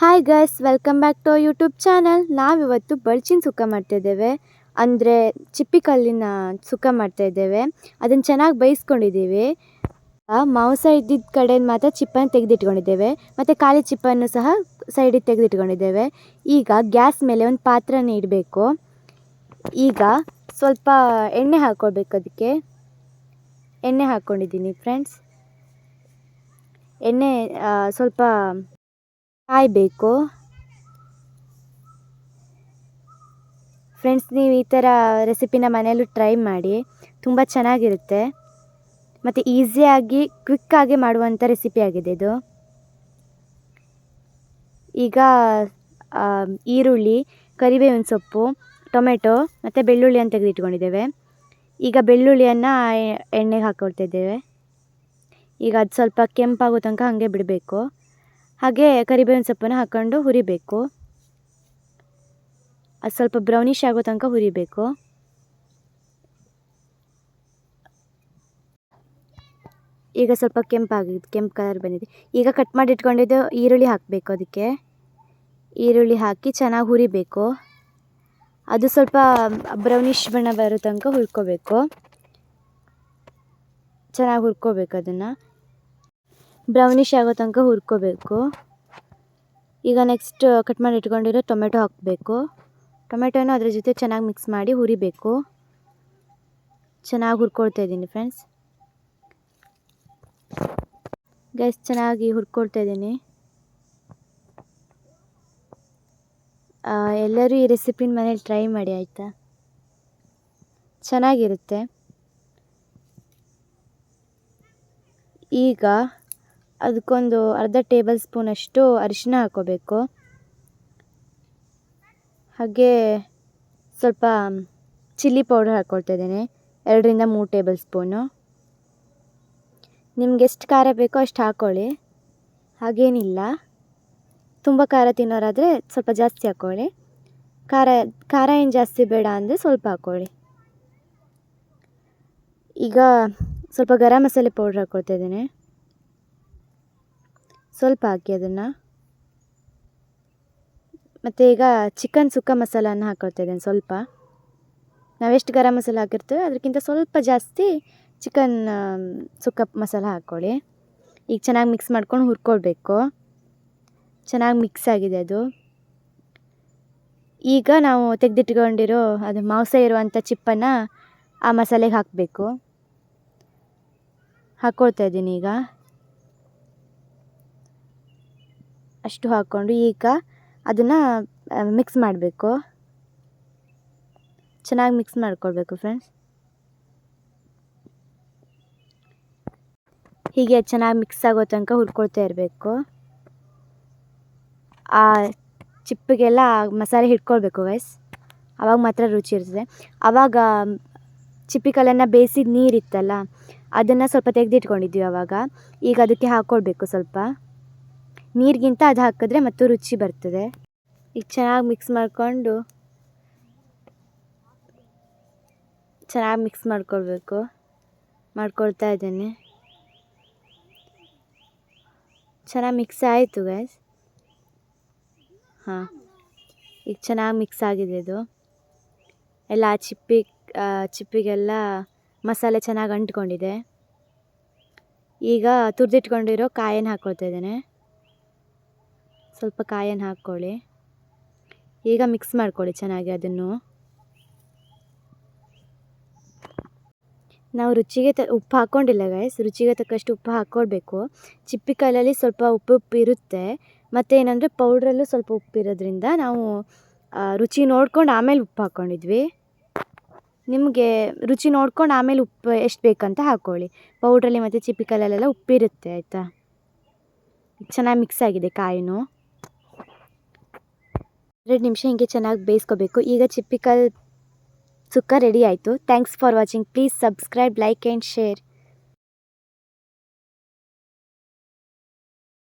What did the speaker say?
Hi guys, welcome back to YouTube channel. ನಾವಿವತ್ತು ಬಳ್ಚಿನ ಸುಕ್ಕ ಮಾಡ್ತಾಯಿದ್ದೇವೆ, ಅಂದರೆ ಚಿಪ್ಪಿ ಕಲ್ಲಿನ ಸುಕ್ಕ ಮಾಡ್ತಾಯಿದ್ದೇವೆ. ಅದನ್ನು ಚೆನ್ನಾಗಿ ಬೇಯಿಸ್ಕೊಂಡಿದ್ದೀವಿ. ಮಾಂಸ ಇದ್ದಿದ್ದ ಕಡೆಯಿಂದ ಮಾತ್ರ ಚಿಪ್ಪನ್ನು ತೆಗೆದಿಟ್ಕೊಂಡಿದ್ದೇವೆ, ಮತ್ತು ಖಾಲಿ ಚಿಪ್ಪನ್ನು ಸಹ ಸೈಡಿಗೆ ತೆಗೆದಿಟ್ಕೊಂಡಿದ್ದೇವೆ. ಈಗ ಗ್ಯಾಸ್ ಮೇಲೆ ಒಂದು ಪಾತ್ರನ ಇಡಬೇಕು. ಈಗ ಸ್ವಲ್ಪ ಎಣ್ಣೆ ಹಾಕ್ಕೊಳ್ಬೇಕು. ಅದಕ್ಕೆ ಎಣ್ಣೆ ಹಾಕ್ಕೊಂಡಿದ್ದೀನಿ ಫ್ರೆಂಡ್ಸ್. ಎಣ್ಣೆ ಸ್ವಲ್ಪ ಕಾಯಬೇಕು. ಫ್ರೆಂಡ್ಸ್, ನೀವು ಈ ಥರ ರೆಸಿಪಿನ ಮನೆಯಲ್ಲೂ ಟ್ರೈ ಮಾಡಿ, ತುಂಬ ಚೆನ್ನಾಗಿರುತ್ತೆ ಮತ್ತು ಈಸಿಯಾಗಿ ಕ್ವಿಕ್ಕಾಗಿ ಮಾಡುವಂಥ ರೆಸಿಪಿ ಆಗಿದೆ ಇದು. ಈಗ ಈರುಳ್ಳಿ, ಕರಿಬೇವಿನ ಸೊಪ್ಪು, ಟೊಮೆಟೊ ಮತ್ತು ಬೆಳ್ಳುಳ್ಳಿಯನ್ನು ತೆಗೆದಿಟ್ಕೊಂಡಿದ್ದೇವೆ. ಈಗ ಬೆಳ್ಳುಳ್ಳಿಯನ್ನು ಎಣ್ಣೆಗೆ ಹಾಕ್ಕೊಳ್ತಿದ್ದೇವೆ. ಈಗ ಅದು ಸ್ವಲ್ಪ ಕೆಂಪಾಗೋ ತನಕ ಹಾಗೆ ಬಿಡಬೇಕು. ಹಾಗೆ ಕರಿಬೇವಿನ ಸೊಪ್ಪನ್ನು ಹಾಕ್ಕೊಂಡು ಹುರಿಬೇಕು. ಅದು ಸ್ವಲ್ಪ ಬ್ರೌನಿಷ್ ಆಗೋ ತನಕ ಹುರಿಬೇಕು. ಈಗ ಸ್ವಲ್ಪ ಕೆಂಪು ಕಲರ್ ಬಂದಿದೆ. ಈಗ ಕಟ್ ಮಾಡಿ ಇಟ್ಕೊಂಡಿದ್ದು ಈರುಳ್ಳಿ ಹಾಕಬೇಕು. ಅದಕ್ಕೆ ಈರುಳ್ಳಿ ಹಾಕಿ ಚೆನ್ನಾಗಿ ಹುರಿಬೇಕು. ಅದು ಸ್ವಲ್ಪ ಬ್ರೌನಿಷ್ ಬಣ್ಣ ಬರೋ ತನಕ ಹುರ್ಕೋಬೇಕು. ಚೆನ್ನಾಗಿ ಹುರ್ಕೋಬೇಕು. ಅದನ್ನು ಬ್ರೌನಿಷ್ ಆಗೋ ತನಕ ಹುರ್ಕೋಬೇಕು. ಈಗ ನೆಕ್ಸ್ಟ್ ಕಟ್ ಮಾಡಿ ಇಟ್ಕೊಂಡಿರೋ ಟೊಮೆಟೊ ಹಾಕಬೇಕು. ಟೊಮೆಟೊನ ಅದ್ರ ಜೊತೆ ಚೆನ್ನಾಗಿ ಮಿಕ್ಸ್ ಮಾಡಿ ಹುರಿಬೇಕು. ಚೆನ್ನಾಗಿ ಹುರ್ಕೊಳ್ತಾ ಇದ್ದೀನಿ ಫ್ರೆಂಡ್ಸ್. ಗೈಸ್, ಚೆನ್ನಾಗಿ ಹುರ್ಕೊಳ್ತಾ ಇದ್ದೀನಿ. ಎಲ್ಲರೂ ಈ ರೆಸಿಪಿನ ಮನೇಲಿ ಟ್ರೈ ಮಾಡಿ ಆಯಿತಾ, ಚೆನ್ನಾಗಿರುತ್ತೆ. ಈಗ ಅದಕ್ಕೊಂದು ಅರ್ಧ ಟೇಬಲ್ ಸ್ಪೂನಷ್ಟು ಅರಿಶಿನ ಹಾಕ್ಕೋಬೇಕು. ಹಾಗೆ ಸ್ವಲ್ಪ ಚಿಲ್ಲಿ ಪೌಡರ್ ಹಾಕ್ಕೊಳ್ತಾ ಇದ್ದೀನಿ, 2-3 ಟೇಬಲ್ ಸ್ಪೂನು. ನಿಮ್ಗೆ ಎಷ್ಟು ಖಾರ ಬೇಕೋ ಅಷ್ಟು ಹಾಕ್ಕೊಳ್ಳಿ, ಹಾಗೇನಿಲ್ಲ. ತುಂಬ ಖಾರ ತಿನ್ನೋರಾದರೆ ಸ್ವಲ್ಪ ಜಾಸ್ತಿ ಹಾಕ್ಕೊಳ್ಳಿ. ಖಾರ ಏನು ಜಾಸ್ತಿ ಬೇಡ ಅಂದರೆ ಸ್ವಲ್ಪ ಹಾಕ್ಕೊಳ್ಳಿ. ಈಗ ಸ್ವಲ್ಪ ಗರಂ ಮಸಾಲೆ ಪೌಡ್ರ್ ಹಾಕ್ಕೊಳ್ತಾ ಇದ್ದೀನಿ. ಸ್ವಲ್ಪ ಹಾಕಿ ಅದನ್ನು. ಮತ್ತು ಈಗ ಚಿಕನ್ ಸುಕ್ಕ ಮಸಾಲನ ಹಾಕ್ಕೊಳ್ತಾ ಇದ್ದೀನಿ ಸ್ವಲ್ಪ. ನಾವೆಷ್ಟು ಗರಂ ಮಸಾಲ ಹಾಕಿರ್ತೇವೆ ಅದಕ್ಕಿಂತ ಸ್ವಲ್ಪ ಜಾಸ್ತಿ ಚಿಕನ್ ಸುಕ್ಕ ಮಸಾಲ ಹಾಕ್ಕೊಳ್ಳಿ. ಈಗ ಚೆನ್ನಾಗಿ ಮಿಕ್ಸ್ ಮಾಡ್ಕೊಂಡು ಹುರ್ಕೊಳ್ಬೇಕು. ಚೆನ್ನಾಗಿ ಮಿಕ್ಸ್ ಆಗಿದೆ ಅದು. ಈಗ ನಾವು ತೆಗೆದಿಟ್ಕೊಂಡಿರೋ ಅದು ಮಾಂಸ ಇರುವಂಥ ಚಿಪ್ಪನ್ನು ಆ ಮಸಾಲೆಗೆ ಹಾಕಬೇಕು. ಹಾಕ್ಕೊಳ್ತಾ ಇದ್ದೀನಿ ಈಗ. ಅಷ್ಟು ಹಾಕ್ಕೊಂಡು ಈಗ ಅದನ್ನು ಮಿಕ್ಸ್ ಮಾಡಬೇಕು. ಚೆನ್ನಾಗಿ ಮಿಕ್ಸ್ ಮಾಡ್ಕೊಳ್ಬೇಕು ಫ್ರೆಂಡ್ಸ್. ಹೀಗೆ ಚೆನ್ನಾಗಿ ಮಿಕ್ಸ್ ಆಗೋ ತನಕ ಹುರ್ಕೊಳ್ತಾ ಇರಬೇಕು. ಆ ಚಿಪ್ಪಿಗೆಲ್ಲ ಮಸಾಲೆ ಹಿಡ್ಕೊಳ್ಬೇಕು ಗೈಸ್, ಆವಾಗ ಮಾತ್ರ ರುಚಿ ಇರ್ತದೆ. ಆವಾಗ ಚಿಪ್ಪಿ ಕಲ್ಲನ್ನು ಬೇಯಿಸಿದ ನೀರಿತ್ತಲ್ಲ, ಅದನ್ನು ಸ್ವಲ್ಪ ತೆಗೆದಿಟ್ಕೊಂಡಿದ್ವಿ ಆವಾಗ. ಈಗ ಅದಕ್ಕೆ ಹಾಕ್ಕೊಳ್ಬೇಕು. ಸ್ವಲ್ಪ ನೀರಿಗಿಂತ ಅದು ಹಾಕಿದ್ರೆ ಮತ್ತು ರುಚಿ ಬರ್ತದೆ. ಈಗ ಚೆನ್ನಾಗಿ ಮಿಕ್ಸ್ ಮಾಡ್ಕೊಳ್ತಾ ಇದ್ದೀನಿ. ಚೆನ್ನಾಗಿ ಮಿಕ್ಸ್ ಆಯಿತು ಗೈಸ್. ಈಗ ಚೆನ್ನಾಗಿ ಮಿಕ್ಸ್ ಆಗಿದೆ ಇದು ಎಲ್ಲ. ಚಿಪ್ಪಿಗೆಲ್ಲ ಮಸಾಲೆ ಚೆನ್ನಾಗಿ ಅಂಟ್ಕೊಂಡಿದೆ. ಈಗ ತುರಿದಿಟ್ಕೊಂಡಿರೋ ಕಾಯನ್ನು ಹಾಕ್ಕೊಳ್ತಾ ಇದ್ದೇನೆ. ಸ್ವಲ್ಪ ಕಾಯನ್ನು ಹಾಕ್ಕೊಳ್ಳಿ. ಈಗ ಮಿಕ್ಸ್ ಮಾಡ್ಕೊಳ್ಳಿ ಚೆನ್ನಾಗಿ ಅದನ್ನು. ನಾವು ರುಚಿಗೆ ಉಪ್ಪು ಹಾಕ್ಕೊಂಡಿಲ್ಲ ಗೈಸ್, ರುಚಿಗೆ ತಕ್ಕಷ್ಟು ಉಪ್ಪು ಹಾಕ್ಕೊಳ್ಬೇಕು. ಚಿಪ್ಪಿ ಕಲ್ಲಲ್ಲಿ ಸ್ವಲ್ಪ ಉಪ್ಪು ಇರುತ್ತೆ. ಮತ್ತು ಏನಂದರೆ ಪೌಡ್ರಲ್ಲೂ ಸ್ವಲ್ಪ ಉಪ್ಪಿರೋದ್ರಿಂದ ನಾವು ರುಚಿ ನೋಡ್ಕೊಂಡು ಆಮೇಲೆ ಉಪ್ಪು ಹಾಕ್ಕೊಂಡಿದ್ವಿ. ನಿಮಗೆ ರುಚಿ ನೋಡ್ಕೊಂಡು ಆಮೇಲೆ ಉಪ್ಪು ಎಷ್ಟು ಬೇಕಂತ ಹಾಕ್ಕೊಳ್ಳಿ. ಪೌಡ್ರಲ್ಲಿ ಮತ್ತು ಚಿಪ್ಪಿ ಕಲ್ಲಲ್ಲೆಲ್ಲ ಉಪ್ಪಿರುತ್ತೆ ಆಯಿತಾ. ಚೆನ್ನಾಗಿ ಮಿಕ್ಸ್ ಆಗಿದೆ ಕಾಯಿನೂ. 2 ನಿಮಿಷ ಹಿಂಗೆ ಚೆನ್ನಾಗಿ ಬೇಯಿಸ್ಕೋಬೇಕು. ಈಗ ಚಿಪ್ಪಿ ಕಲ್ಲು ಸುಕ್ಕ ರೆಡಿ ಆಯಿತು. Thanks for watching. Please subscribe, like and share.